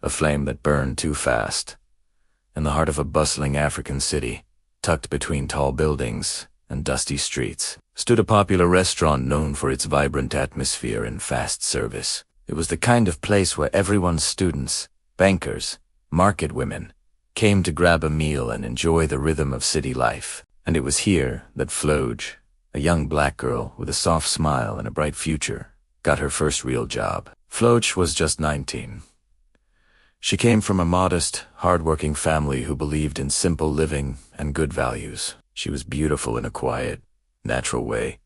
a flame that burned too fast. In the heart of a bustling African city, tucked between tall buildings and dusty streets, stood a popular restaurant known for its vibrant atmosphere and fast service. It was the kind of place where everyone's students, bankers, market women, came to grab a meal and enjoy the rhythm of city life. And it was here that Floge, a young black girl with a soft smile and a bright future, got her first real job. Floge was just 19. She came from a modest, hard-working family who believed in simple living and good values. She was beautiful in a quiet, natural way.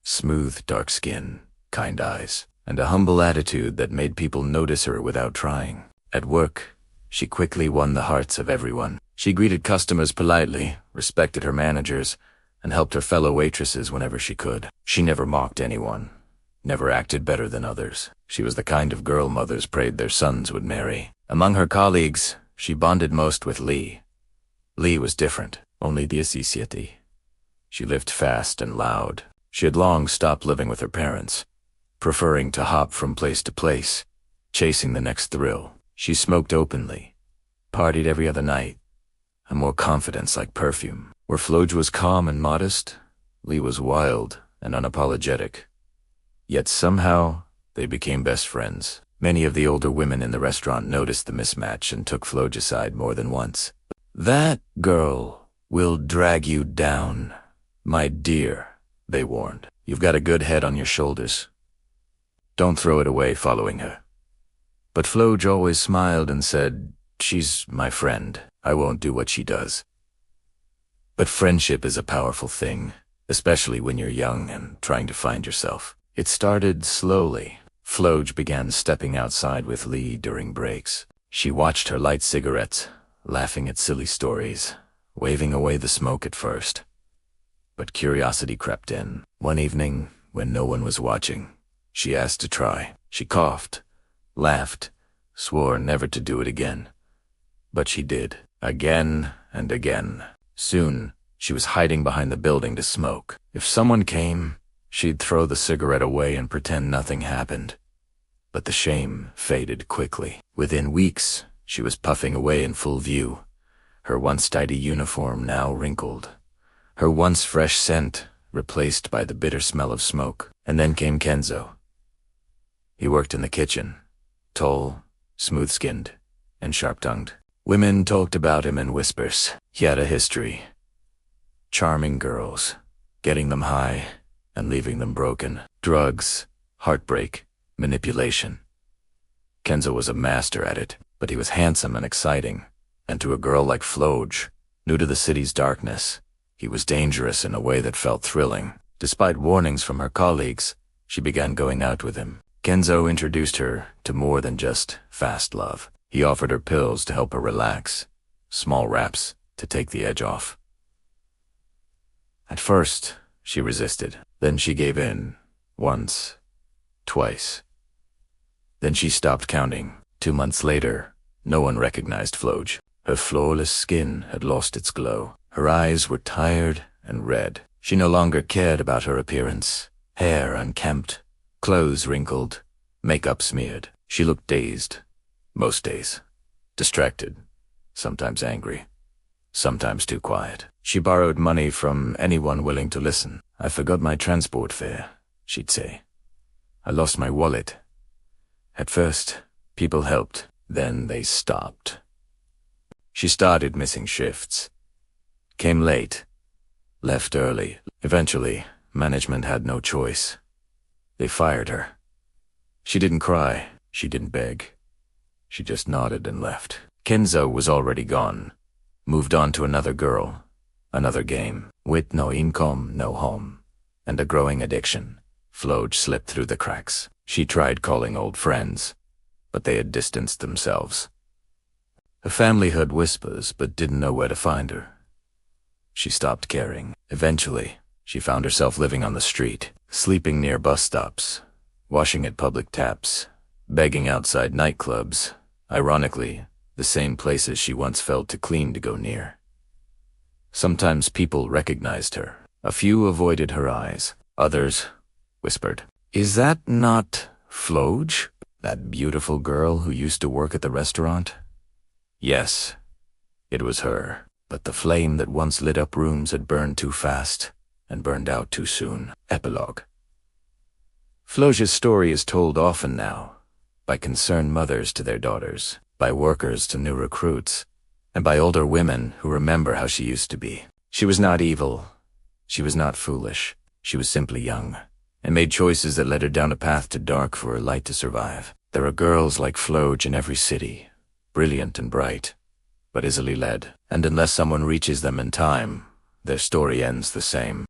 Smooth, dark skin, kind eyes, and a humble attitude that made people notice her without trying. At work, she quickly won the hearts of everyone. She greeted customers politely, respected her managers, and helped her fellow waitresses whenever she could. She never mocked anyone, never acted better than others. She was the kind of girl mothers prayed their sons would marry. Among her colleagues, she bonded most with Lee. Lee was different, only the She lived fast and loud. She had long stopped living with her parents, preferring to hop from place to place, chasing the next thrill. She smoked openly, partied every other night, and wore confidence like perfume. Where Floge was calm and modest, Lee was wild and unapologetic. Yet somehow, they became best friends. Many of the older women in the restaurant noticed the mismatch and took Floge aside more than once. "That girl will drag you down, my dear," they warned. "You've got a good head on your shoulders. Don't throw it away following her." But Floge always smiled and said, "She's my friend. I won't do what she does." But friendship is a powerful thing, especially when you're young and trying to find yourself. It started slowly. Floge began stepping outside with Lee during breaks. She watched her light cigarettes, laughing at silly stories, waving away the smoke at first. But curiosity crept in. One evening, when no one was watching, she asked to try. She coughed, laughed, swore never to do it again. But she did, again and again. Soon, she was hiding behind the building to smoke. If someone came, she'd throw the cigarette away and pretend nothing happened. But the shame faded quickly. Within weeks, she was puffing away in full view, her once tidy uniform now wrinkled, her once fresh scent replaced by the bitter smell of smoke. And then came Kenzo. He worked in the kitchen, tall, smooth-skinned, and sharp-tongued. Women talked about him in whispers. He had a history. Charming girls, getting them high and leaving them broken. Drugs, heartbreak, manipulation. Kenzo was a master at it, but he was handsome and exciting. And to a girl like Floge, new to the city's darkness, he was dangerous in a way that felt thrilling. Despite warnings from her colleagues, she began going out with him. Kenzo introduced her to more than just fast love. He offered her pills to help her relax, small wraps to take the edge off. At first, she resisted. Then she gave in. Once, twice. Then she stopped counting. 2 months later, no one recognized Floge. Her flawless skin had lost its glow. Her eyes were tired and red. She no longer cared about her appearance. Hair unkempt, clothes wrinkled, makeup smeared. She looked dazed, most days. Distracted, sometimes angry, sometimes too quiet. She borrowed money from anyone willing to listen. "I forgot my transport fare," she'd say. "I lost my wallet." At first, people helped. Then they stopped. She started missing shifts. Came late. Left early. Eventually, management had no choice. They fired her. She didn't cry. She didn't beg. She just nodded and left. Kenzo was already gone. Moved on to another girl. Another game. With no income, no home, and a growing addiction, Floge slipped through the cracks. She tried calling old friends, but they had distanced themselves. Her family heard whispers, but didn't know where to find her. She stopped caring. Eventually, she found herself living on the street, sleeping near bus stops, washing at public taps, begging outside nightclubs, ironically, the same places she once felt too clean to go near. Sometimes people recognized her. A few avoided her eyes. Others whispered, "Is that not Floge?" That beautiful girl who used to work at the restaurant? Yes, it was her. But the flame that once lit up rooms had burned too fast and burned out too soon. Epilogue. Floja's story is told often now, by concerned mothers to their daughters, by workers to new recruits, and by older women who remember how she used to be. She was not evil. She was not foolish. She was simply young, and made choices that led her down a path to dark for her light to survive. There are girls like Floj in every city, brilliant and bright, but easily led, and unless someone reaches them in time, their story ends the same.